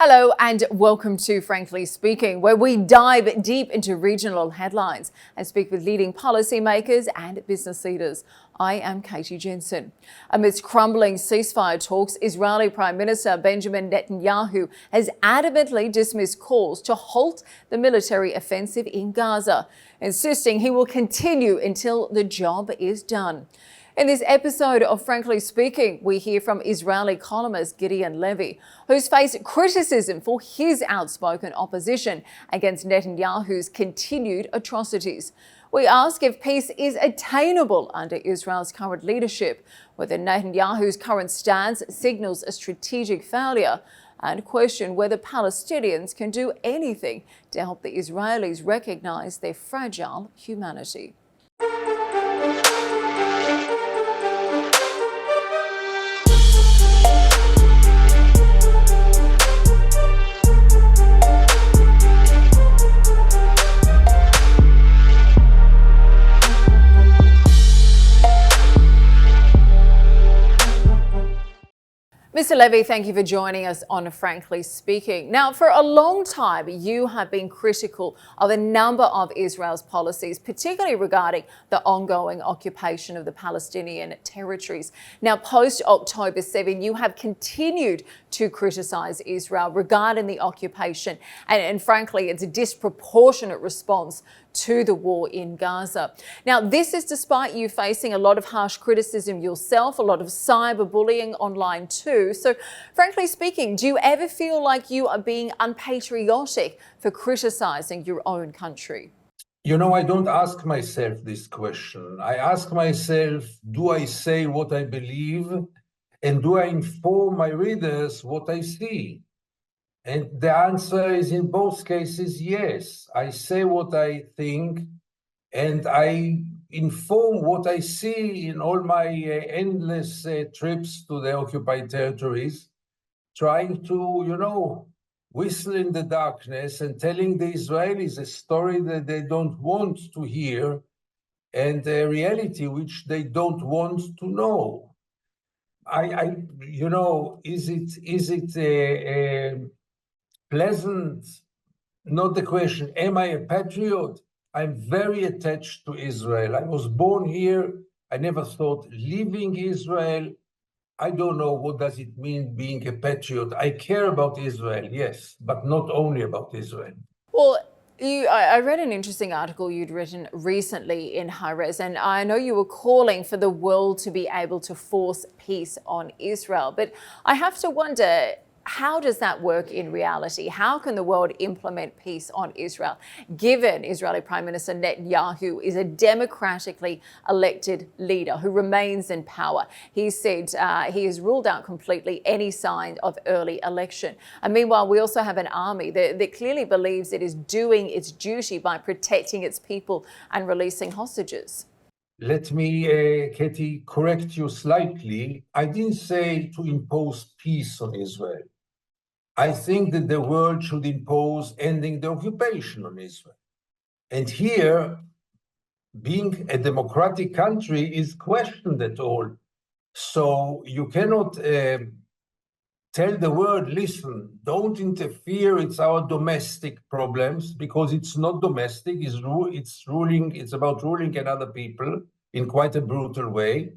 Hello and welcome to Frankly Speaking, where we dive deep into regional headlines and speak with leading policymakers and business leaders. I am Katie Jensen. Amidst crumbling ceasefire talks, Israeli Prime Minister Benjamin Netanyahu has adamantly dismissed calls to halt the military offensive in Gaza, insisting he will continue until the job is done. In this episode of Frankly Speaking, we hear from Israeli columnist Gideon Levy, who's faced criticism for his outspoken opposition against Netanyahu's continued atrocities. We ask if peace is attainable under Israel's current leadership, whether Netanyahu's current stance signals a strategic failure, and question whether Palestinians can do anything to help the Israelis recognize their fragile humanity. Mr. Levy, thank you for joining us on Frankly Speaking. Now, for a long time, you have been critical of a number of Israel's policies, particularly regarding the ongoing occupation of the Palestinian territories. Now, post-October 7, you have continued to criticise Israel regarding the occupation and frankly, its disproportionate response to the war in Gaza. Now, this is despite you facing a lot of harsh criticism yourself, a lot of cyberbullying online too. So, frankly speaking, do you ever feel like you are being unpatriotic for criticising your own country? You know, I don't ask myself this question. I ask myself, do I say what I believe? And do I inform my readers what I see? And the answer is in both cases, yes. I say what I think and I inform what I see in all my endless trips to the occupied territories, trying to, whistle in the darkness and telling the Israelis a story that they don't want to hear and a reality which they don't want to know. Is it pleasant? Not the question. Am I a patriot? I'm very attached to Israel. I was born here. I never thought leaving Israel. I don't know what does it mean being a patriot. I care about Israel, yes, but not only about Israel. Well, I read an interesting article you'd written recently in Haaretz, and I know you were calling for the world to be able to force peace on Israel. But I have to wonder, how does that work in reality? How can the world implement peace on Israel, given Israeli Prime Minister Netanyahu is a democratically elected leader who remains in power? He said he has ruled out completely any sign of early election. And meanwhile, we also have an army that clearly believes it is doing its duty by protecting its people and releasing hostages. Let me, Katie, correct you slightly. I didn't say to impose peace on Israel. I think that the world should impose ending the occupation on Israel. And here, being a democratic country is questioned at all. So you cannot tell the world, listen, don't interfere, it's our domestic problems, because it's not domestic, it's about ruling another people in quite a brutal way.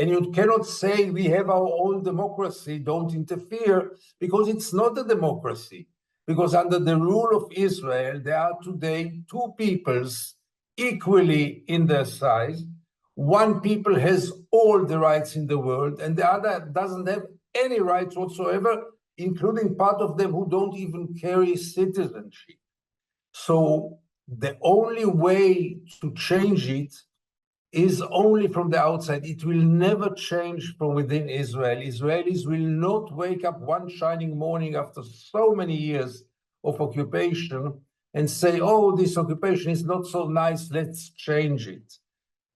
And you cannot say we have our own democracy, don't interfere, because it's not a democracy. Because under the rule of Israel, there are today two peoples equally in their size. One people has all the rights in the world, and the other doesn't have any rights whatsoever, including part of them who don't even carry citizenship. So the only way to change it is only from the outside. It will never change from within Israel. Israelis will not wake up one shining morning after so many years of occupation and say, oh, this occupation is not so nice, let's change it.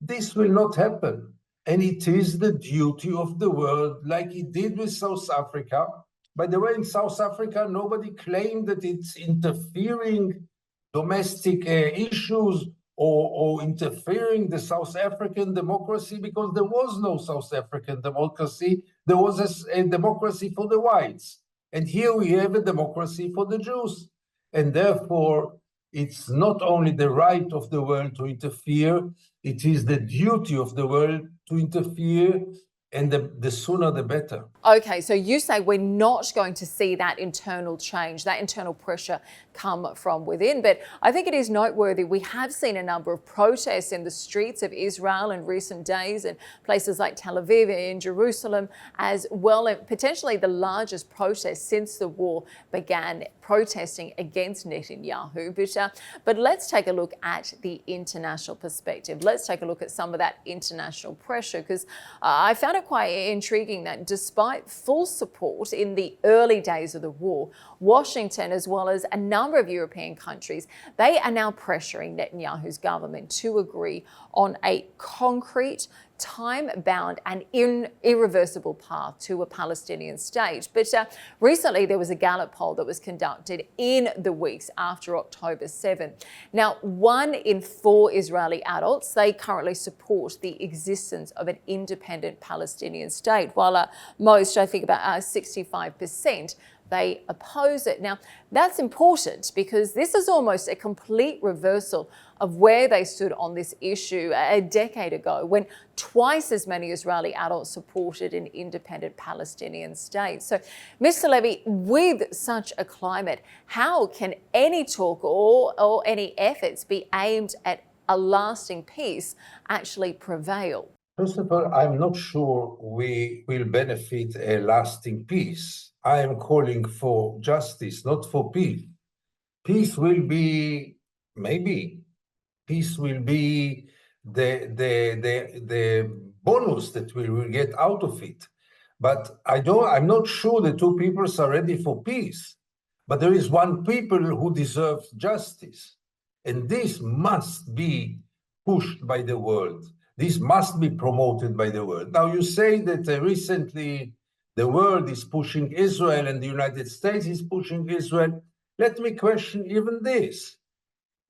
This will not happen. And it is the duty of the world, like it did with South Africa. By the way, in South Africa, nobody claimed that it's interfering domestic issues or interfering the South African democracy, because there was no South African democracy. There was a democracy for the whites. And here we have a democracy for the Jews. And therefore, it's not only the right of the world to interfere, it is the duty of the world to interfere, and the sooner the better. Okay, so you say we're not going to see that internal change, that internal pressure come from within. But I think it is noteworthy. We have seen a number of protests in the streets of Israel in recent days, in places like Tel Aviv and Jerusalem as well, and potentially the largest protest since the war began, protesting against Netanyahu. But let's take a look at the international perspective. Let's take a look at some of that international pressure, because I found it quite intriguing that despite full support in the early days of the war, Washington, as well as a number of European countries, they are now pressuring Netanyahu's government to agree on a concrete, time-bound and irreversible path to a Palestinian state. But recently there was a Gallup poll that was conducted in the weeks after October 7. Now, 1 in 4 Israeli adults, they currently support the existence of an independent Palestinian state, while most, I think about 65%, they oppose it. Now, that's important because this is almost a complete reversal of where they stood on this issue a decade ago, when twice as many Israeli adults supported an independent Palestinian state. So, Mr. Levy, with such a climate, how can any talk or any efforts be aimed at a lasting peace actually prevail? First of all, I'm not sure we will benefit a lasting peace. I am calling for justice, not for peace. Peace will be, maybe, peace will be the bonus that we will get out of it. But I'm not sure the two peoples are ready for peace. But there is one people who deserves justice. And this must be pushed by the world. This must be promoted by the world. Now, you say that recently the world is pushing Israel and the United States is pushing Israel. Let me question even this.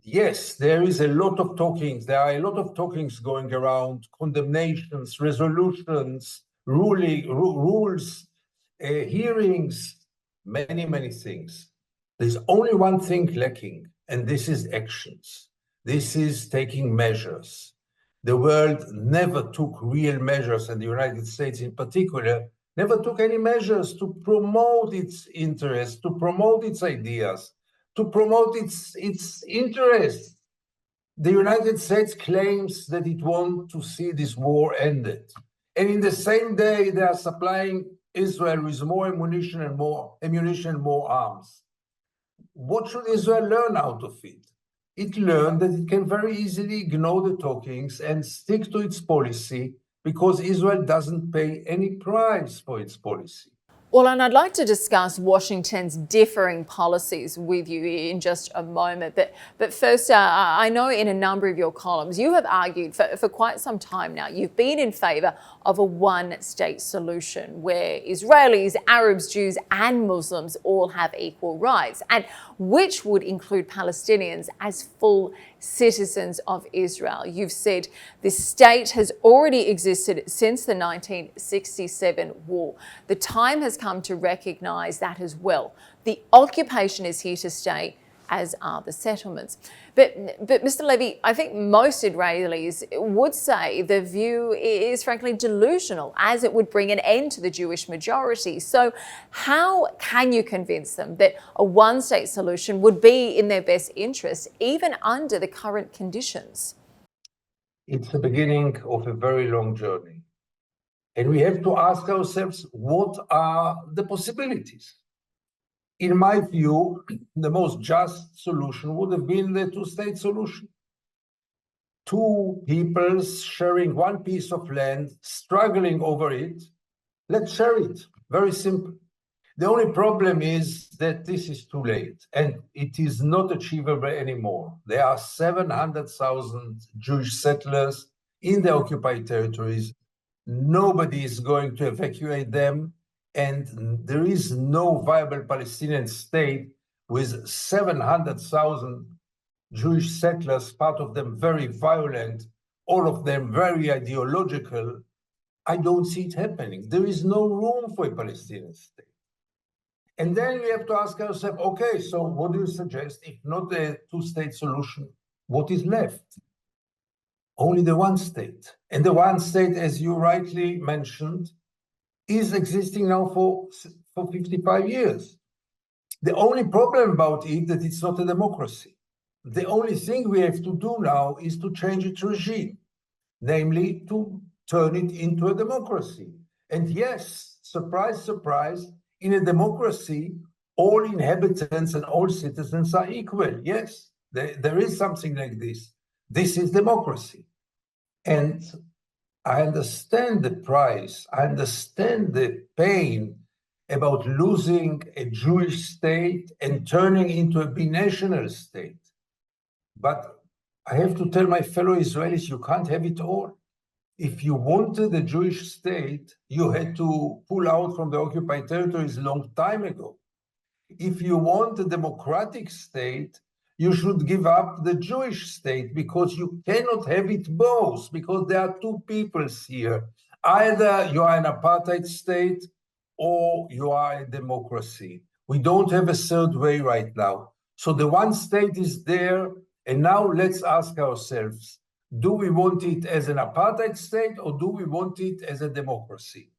Yes, there is a lot of talkings. There are a lot of talkings going around, condemnations, resolutions, rules, hearings, many, many things. There's only one thing lacking, and this is actions. This is taking measures. The world never took real measures, and the United States in particular never took any measures to promote its interests, to promote its ideas, to promote its interests. The United States claims that it wants to see this war ended. And in the same day, they are supplying Israel with more ammunition and more arms. What should Israel learn out of it? It learned that it can very easily ignore the talkings and stick to its policy, because Israel doesn't pay any price for its policy. Well, and I'd like to discuss Washington's differing policies with you in just a moment. But first, I know in a number of your columns, you have argued for quite some time now, you've been in favour of a one-state solution where Israelis, Arabs, Jews and Muslims all have equal rights, and which would include Palestinians as full citizens of Israel. You've said this state has already existed since the 1967 war. The time has come to recognise that as well. The occupation is here to stay, as are the settlements. But Mr. Levy, I think most Israelis would say the view is frankly delusional, as it would bring an end to the Jewish majority. So how can you convince them that a one-state solution would be in their best interest, even under the current conditions? It's the beginning of a very long journey. And we have to ask ourselves, what are the possibilities? In my view, the most just solution would have been the two-state solution. Two peoples sharing one piece of land, struggling over it. Let's share it. Very simple. The only problem is that this is too late, and it is not achievable anymore. There are 700,000 Jewish settlers in the occupied territories. Nobody is going to evacuate them. And there is no viable Palestinian state with 700,000 Jewish settlers, part of them very violent, all of them very ideological. I don't see it happening. There is no room for a Palestinian state. And then we have to ask ourselves, okay, so what do you suggest? If not a two-state solution, what is left? Only the one state. And the one state, as you rightly mentioned, is existing now for 55 years. The only problem about it that it's not a democracy. The only thing we have to do now is to change its regime, namely to turn it into a democracy. And yes, surprise, surprise, in a democracy, all inhabitants and all citizens are equal. Yes, there is something like this. This is democracy. And I understand the price. I understand the pain about losing a Jewish state and turning into a binational state. But I have to tell my fellow Israelis, you can't have it all. If you wanted a Jewish state, you had to pull out from the occupied territories a long time ago. If you want a democratic state, you should give up the Jewish state, because you cannot have it both, because there are two peoples here. Either you are an apartheid state or you are a democracy. We don't have a third way right now. So the one state is there, and now let's ask ourselves, do we want it as an apartheid state or do we want it as a democracy?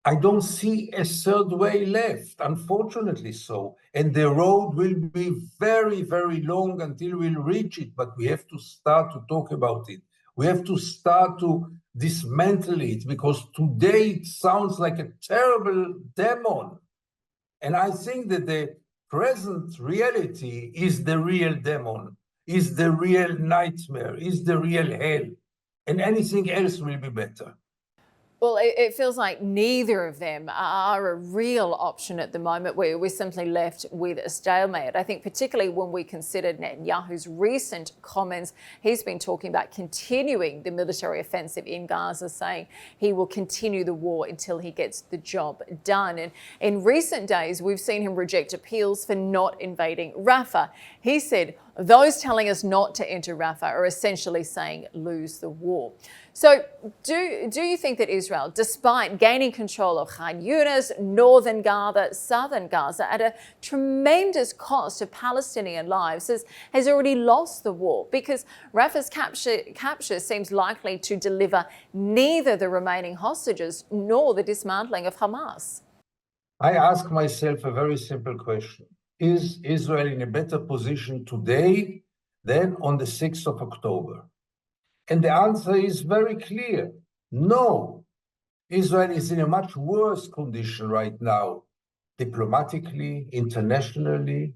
I don't see a third way left, unfortunately so. And the road will be very, very long until we'll reach it, but we have to start to talk about it. We have to start to dismantle it, because today it sounds like a terrible demon. And I think that the present reality is the real demon, is the real nightmare, is the real hell, and anything else will be better. Well, it feels like neither of them are a real option at the moment. We're simply left with a stalemate. I think particularly when we consider Netanyahu's recent comments, he's been talking about continuing the military offensive in Gaza, saying he will continue the war until he gets the job done. And in recent days, we've seen him reject appeals for not invading Rafah. He said, those telling us not to enter Rafah are essentially saying lose the war. So do you think that Israel, despite gaining control of Khan Yunis, northern Gaza, southern Gaza, at a tremendous cost of Palestinian lives, has already lost the war? Because Rafah's capture seems likely to deliver neither the remaining hostages nor the dismantling of Hamas. I ask myself a very simple question. Is Israel in a better position today than on the 6th of October? And the answer is very clear. No. Israel is in a much worse condition right now, diplomatically, internationally,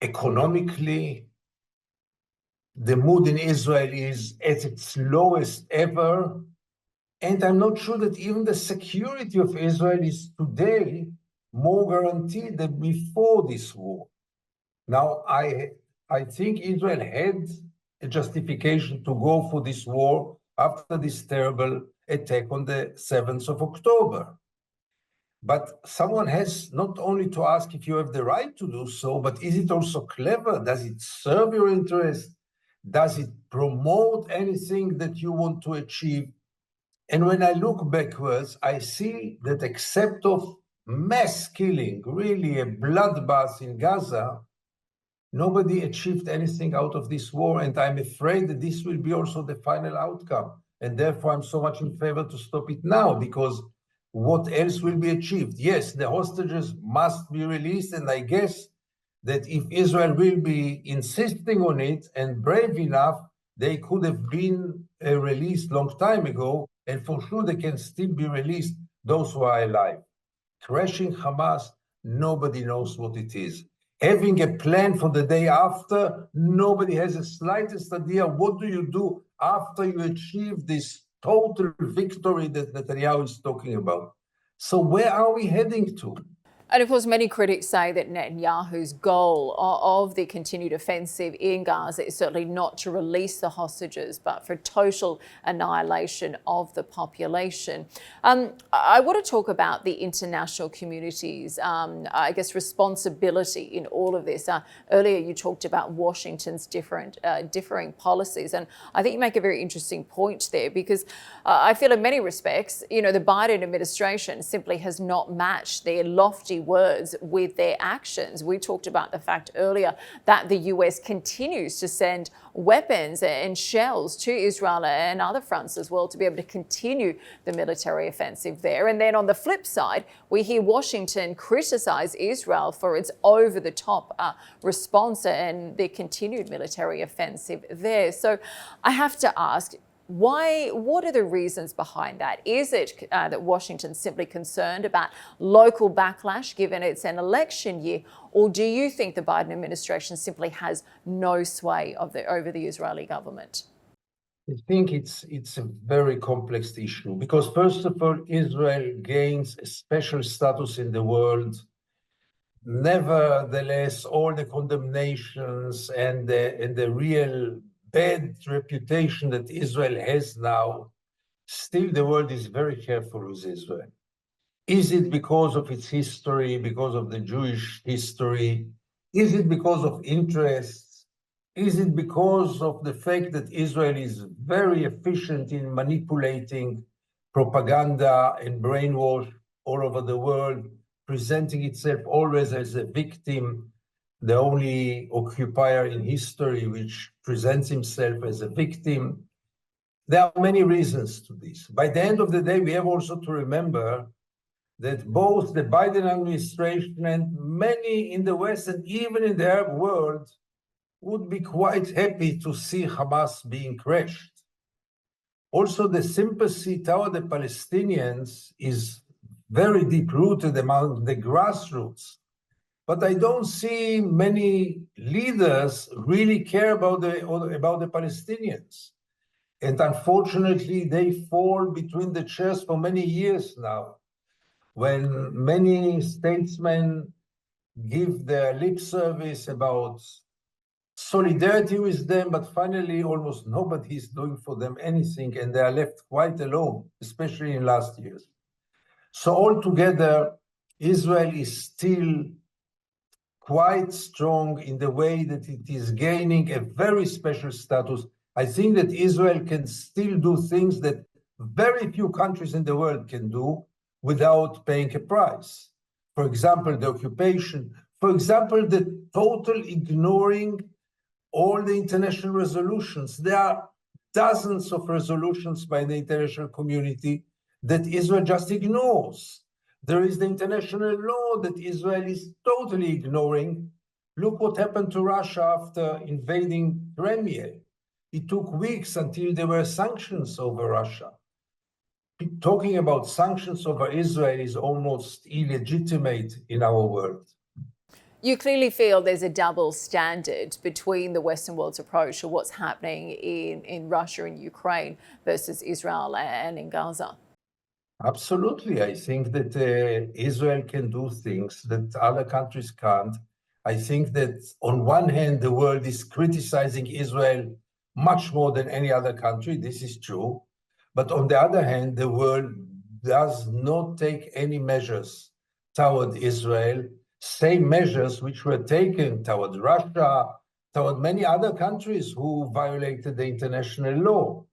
economically. The mood in Israel is at its lowest ever. And I'm not sure that even the security of Israel is today more guaranteed than before this war. Now, I think Israel had a justification to go for this war after this terrible attack on the 7th of October. But someone has not only to ask if you have the right to do so, but is it also clever? Does it serve your interest? Does it promote anything that you want to achieve? And when I look backwards, I see that except of mass killing, really a bloodbath in Gaza, nobody achieved anything out of this war, and I'm afraid that this will be also the final outcome. And therefore, I'm so much in favor to stop it now, because what else will be achieved? Yes, the hostages must be released, and I guess that if Israel will be insisting on it and brave enough, they could have been released long time ago, and for sure they can still be released, those who are alive. Crashing Hamas, nobody knows what it is. Having a plan for the day after, nobody has the slightest idea what do you do after you achieve this total victory that Netanyahu is talking about. So where are we heading to? And of course, many critics say that Netanyahu's goal of the continued offensive in Gaza is certainly not to release the hostages, but for total annihilation of the population. I want to talk about the international community's, I guess, responsibility in all of this. Earlier, you talked about Washington's differing policies, and I think you make a very interesting point there, because I feel in many respects, the Biden administration simply has not matched their lofty empty words with their actions. We talked about the fact earlier that the US continues to send weapons and shells to Israel and other fronts as well to be able to continue the military offensive there. And then on the flip side, we hear Washington criticize Israel for its over-the-top response and their continued military offensive there. So I have to ask, what are the reasons behind that? Is it that Washington's simply concerned about local backlash given it's an election year, or do you think the Biden administration simply has no sway over the Israeli government? I think it's a very complex issue because, first of all, Israel gains a special status in the world. Nevertheless, all the condemnations and the real bad reputation that Israel has now, still the world is very careful with Israel. Is it because of its history, because of the Jewish history? Is it because of interests? Is it because of the fact that Israel is very efficient in manipulating propaganda and brainwash all over the world, presenting itself always as a victim, the only occupier in history which presents himself as a victim? There are many reasons to this. By the end of the day, we have also to remember that both the Biden administration and many in the West and even in the Arab world would be quite happy to see Hamas being crushed. Also, the sympathy toward the Palestinians is very deep-rooted among the grassroots. But I don't see many leaders really care about the Palestinians. And unfortunately, they fall between the chairs for many years now. When many statesmen give their lip service about solidarity with them, but finally almost nobody is doing for them anything, and they are left quite alone, especially in last years. So altogether, Israel is still quite strong in the way that it is gaining a very special status. I think that Israel can still do things that very few countries in the world can do without paying a price. For example, the occupation. For example, the total ignoring all the international resolutions. There are dozens of resolutions by the international community that Israel just ignores. There is the international law that Israel is totally ignoring. Look what happened to Russia after invading Crimea. It took weeks until there were sanctions over Russia. Talking about sanctions over Israel is almost illegitimate in our world. You clearly feel there's a double standard between the Western world's approach to what's happening in Russia and Ukraine versus Israel and in Gaza. Absolutely. I think that Israel can do things that other countries can't. I think that on one hand, the world is criticizing Israel much more than any other country. This is true. But on the other hand, the world does not take any measures toward Israel, same measures which were taken toward Russia, toward many other countries who violated the international law.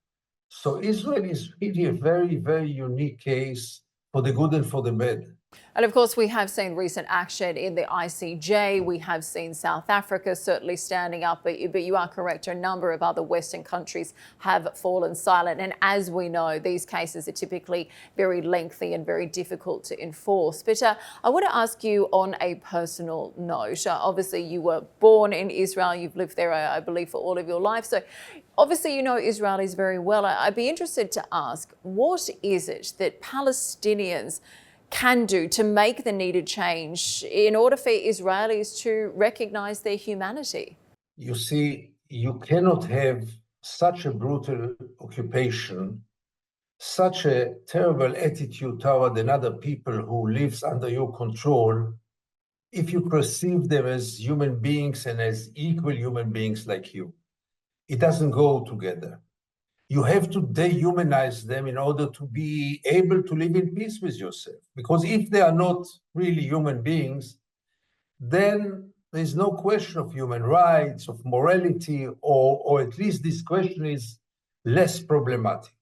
So Israel is really a very, very unique case for the good and for the bad. And of course, we have seen recent action in the ICJ. We have seen South Africa certainly standing up, but you are correct. A number of other Western countries have fallen silent. And as we know, these cases are typically very lengthy and very difficult to enforce. But I want to ask you on a personal note. Obviously, you were born in Israel. You've lived there, I believe, for all of your life. So obviously, you know Israelis very well. I'd be interested to ask, what is it that Palestinians can do to make the needed change in order for Israelis to recognize their humanity? You see, you cannot have such a brutal occupation, such a terrible attitude toward another people who lives under your control, if you perceive them as human beings and as equal human beings like you. It doesn't go together. You have to dehumanize them in order to be able to live in peace with yourself. Because if they are not really human beings, then there's no question of human rights, of morality, or at least this question is less problematic.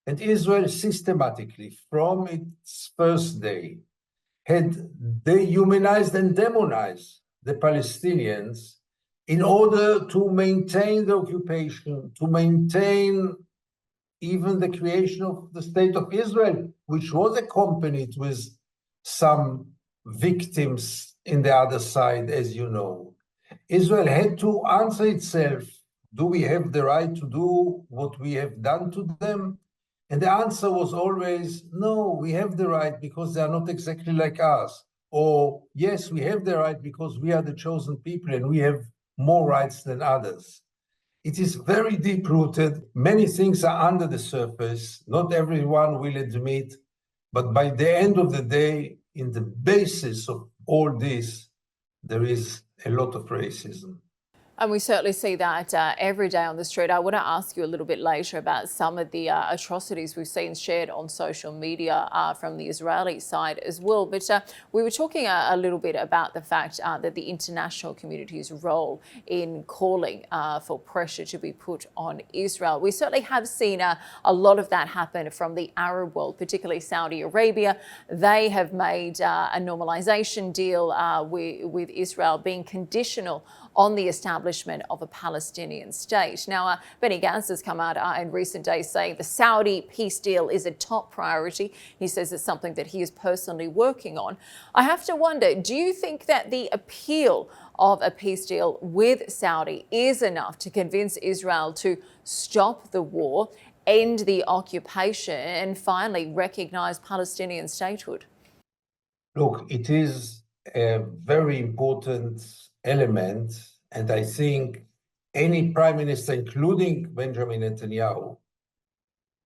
And Israel systematically, from its first day, had dehumanized and demonized the Palestinians in order to maintain the occupation, to maintain even the creation of the state of Israel, which was accompanied with some victims in the other side, as you know. Israel had to answer itself, do we have the right to do what we have done to them? And the answer was always, no, we have the right because they are not exactly like us. Or, yes, we have the right because we are the chosen people and we have more rights than others. It is very deep-rooted. Many things are under the surface. Not everyone will admit. But by the end of the day, in the basis of all this, there is a lot of racism. And we certainly see that every day on the street. I want to ask you a little bit later about some of the atrocities we've seen shared on social media from the Israeli side as well. But we were talking a little bit about the fact that the international community's role in calling for pressure to be put on Israel. We certainly have seen a lot of that happen from the Arab world, particularly Saudi Arabia. They have made a normalization deal with Israel being conditional on the establishment of a Palestinian state. Now, Benny Gantz has come out in recent days saying the Saudi peace deal is a top priority. He says it's something that he is personally working on. I have to wonder, do you think that the appeal of a peace deal with Saudi is enough to convince Israel to stop the war, end the occupation, and finally recognize Palestinian statehood? Look, it is a very important element, and I think any prime minister, including Benjamin Netanyahu,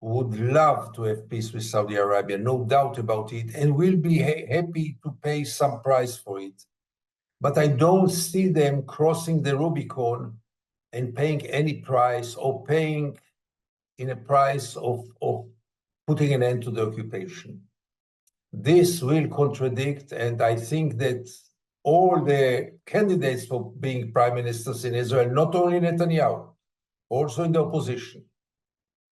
would love to have peace with Saudi Arabia, no doubt about it, and will be happy to pay some price for it. But I don't see them crossing the Rubicon and paying any price or paying in a price of putting an end to the occupation. This will contradict, and I think that all the candidates for being prime ministers in Israel, not only Netanyahu, also in the opposition,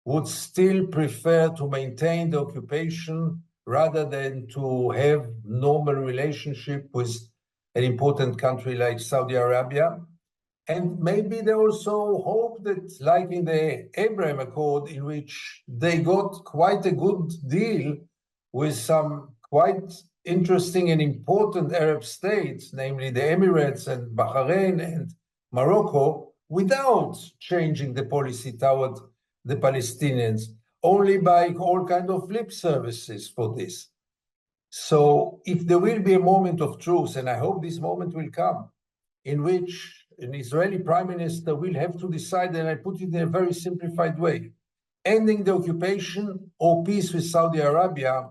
would still prefer to maintain the occupation rather than to have normal relationship with an important country like Saudi Arabia. And maybe they also hope that, like in the Abraham Accord, in which they got quite a good deal with some quite interesting and important Arab states, namely the Emirates and Bahrain and Morocco, without changing the policy toward the Palestinians, only by all kind of lip services for this. So if there will be a moment of truth, and I hope this moment will come, in which an Israeli prime minister will have to decide, and I put it in a very simplified way, ending the occupation or peace with Saudi Arabia,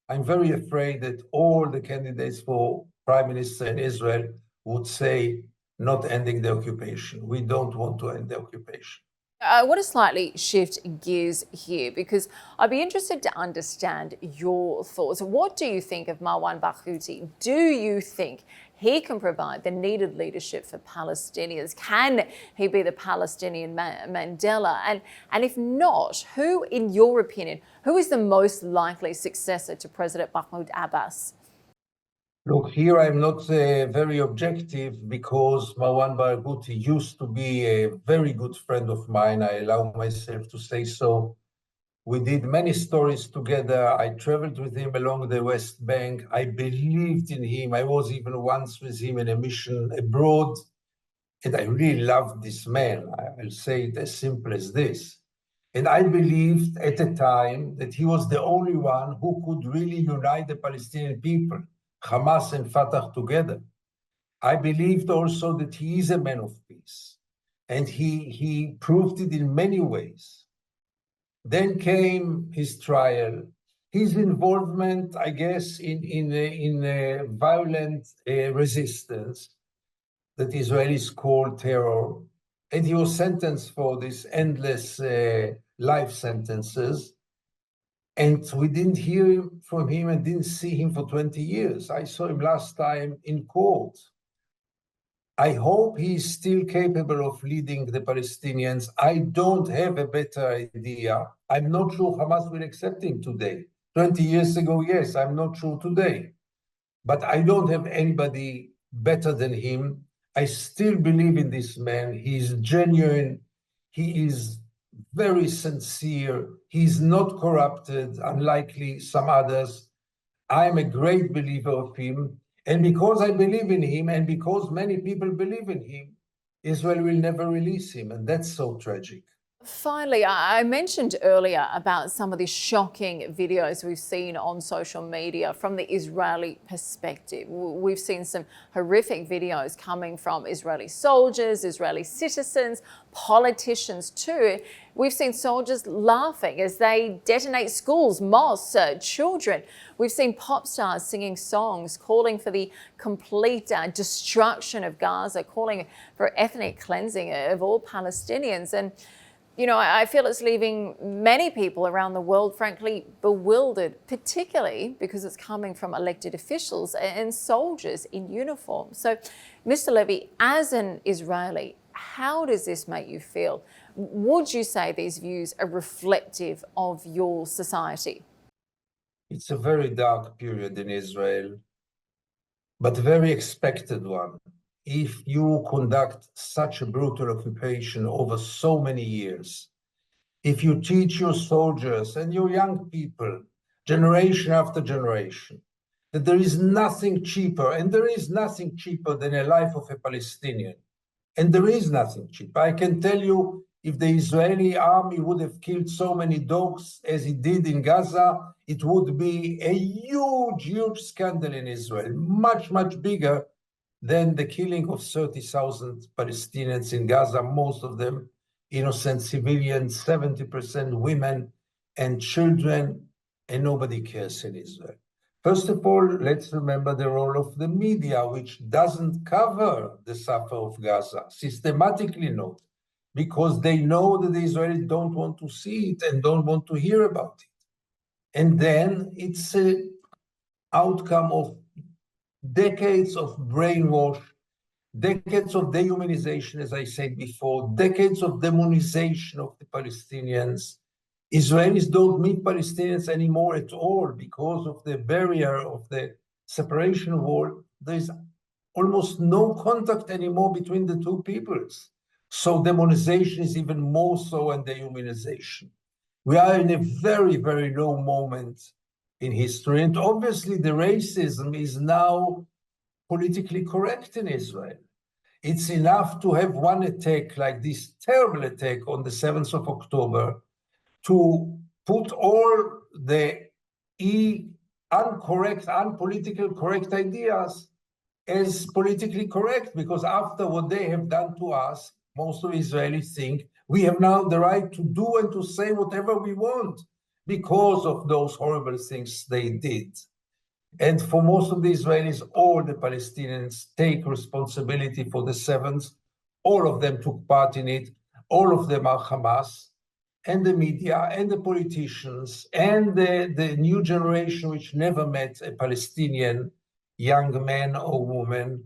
I'm very afraid that all the candidates for prime minister in Israel would say not ending the occupation. We don't want to end the occupation. I want to slightly shift gears here because I'd be interested to understand your thoughts. What do you think of Marwan Barghouti? Do you think he can provide the needed leadership for Palestinians? Can he be the Palestinian Mandela? And if not, who, in your opinion, who is the most likely successor to President Mahmoud Abbas? Look, here I'm not very objective because Marwan Barghouti used to be a very good friend of mine. I allow myself to say so. We did many stories together. I traveled with him along the West Bank. I believed in him. I was even once with him in a mission abroad. And I really loved this man. I'll say it as simple as this. And I believed at the time that he was the only one who could really unite the Palestinian people, Hamas and Fatah together. I believed also that he is a man of peace. And he proved it in many ways. Then came his trial, his involvement, I guess, in violent resistance that Israelis call terror. And he was sentenced for these endless life sentences. And we didn't hear from him and didn't see him for 20 years. I saw him last time in court. I hope he's still capable of leading the Palestinians. I don't have a better idea. I'm not sure Hamas will accept him today. 20 years ago, yes, I'm not sure today. but I don't have anybody better than him. I still believe in this man. He is genuine. He is very sincere. He's not corrupted, unlikely some others. I'm a great believer of him. And because I believe in him, and because many people believe in him, Israel will never release him. And that's so tragic. Finally, I mentioned earlier about some of the shocking videos we've seen on social media from the Israeli perspective. We've seen some horrific videos coming from Israeli soldiers, Israeli citizens, politicians too. We've seen soldiers laughing as they detonate schools, mosques, children. We've seen pop stars singing songs calling for the complete destruction of Gaza, calling for ethnic cleansing of all Palestinians. And you know, I feel it's leaving many people around the world, frankly, bewildered, particularly because it's coming from elected officials and soldiers in uniform. So, Mr. Levy, as an Israeli, how does this make you feel? Would you say these views are reflective of your society? It's a very dark period in Israel, but a very expected one. If you conduct such a brutal occupation over so many years, if you teach your soldiers and your young people, generation after generation, that there is nothing cheaper, and there is nothing cheaper than a life of a Palestinian, and there is nothing cheaper. I can tell you, if the Israeli army would have killed so many dogs as it did in Gaza, it would be a huge, huge scandal in Israel, much, much bigger than the killing of 30,000 Palestinians in Gaza, most of them innocent civilians, 70% women and children, and nobody cares in Israel. First of all, let's remember the role of the media, which doesn't cover the suffer of Gaza, systematically not, because they know that the Israelis don't want to see it and don't want to hear about it. And then it's an outcome of decades of brainwash, decades of dehumanization, as I said before, decades of demonization of the Palestinians. Israelis don't meet Palestinians anymore at all because of the barrier of the separation wall. There's almost no contact anymore between the two peoples. So demonization is even more so, and dehumanization. We are in a very, very low moment in history. And obviously the racism is now politically correct in Israel. It's enough to have one attack like this terrible attack on the 7th of October to put all the unpolitical correct ideas as politically correct, because after what they have done to us, most of Israelis think we have now the right to do and to say whatever we want because of those horrible things they did. And for most of the Israelis, all the Palestinians take responsibility for the 7th. All of them took part in it. All of them are Hamas. And the media and the politicians and the new generation, which never met a Palestinian young man or woman,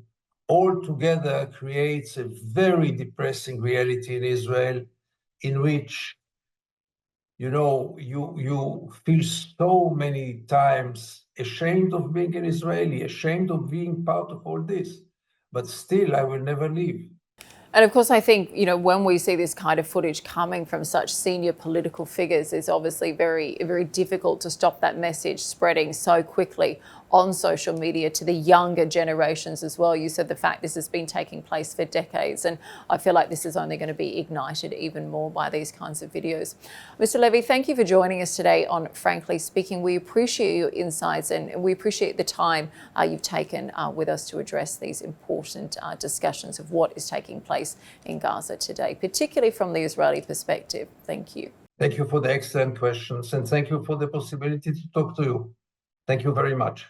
all together creates a very depressing reality in Israel, in which you feel so many times ashamed of being an Israeli, ashamed of being part of all this. But still, I will never leave. And of course, I think, when we see this kind of footage coming from such senior political figures, it's obviously very, very difficult to stop that message spreading so quickly on social media to the younger generations as well. You said the fact this has been taking place for decades, and I feel like this is only going to be ignited even more by these kinds of videos. Mr. Levy, thank you for joining us today on Frankly Speaking. We appreciate your insights and we appreciate the time you've taken with us to address these important discussions of what is taking place in Gaza today, particularly from the Israeli perspective. Thank you. Thank you for the excellent questions, and thank you for the possibility to talk to you. Thank you very much.